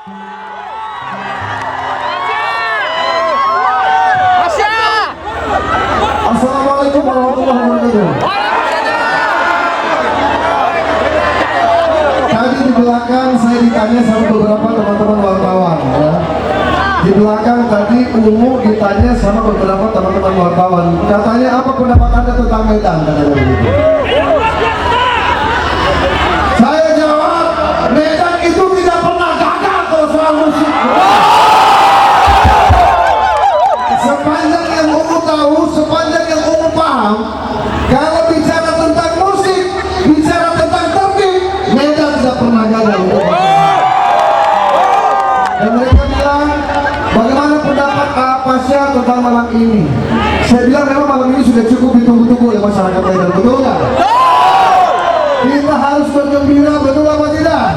Assalamualaikum warahmatullahi wabarakatuh. Tadi di belakang saya ditanya sama beberapa teman-teman wartawan ya. Di belakang tadi Ungu ditanya sama beberapa teman-teman wartawan. Katanya apa pendapat Anda tentang Medan? Katanya begitu. Saya jawab, Medan itu tidak pernah gagal kalau soal musik. Sepanjang yang Ungu tahu, sepanjang yang Ungu paham, kalau bicara tentang musik, bicara tentang tertib, Medan tidak pernah gagal. Dan mereka bilang, bagaimana pendapat Pasya tentang malam ini? Saya bilang memang malam ini sudah cukup ditunggu-tunggu oleh masyarakat Medan, betul nggak? Kita harus bergembira, betul apa tidak?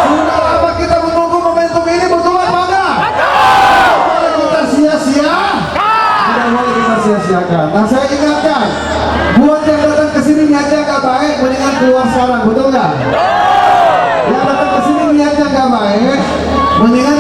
Sudah lama kita menunggu momentum ini, betul apa enggak? Boleh kita sia-sia? Tidak boleh kita sia-siakan. Nah, saya ingatkan, buat yang datang ke sini niatnya nggak baik, mendingan keluar sekarang, betul nggak? Yang datang ke sini niatnya nggak baik, mendingan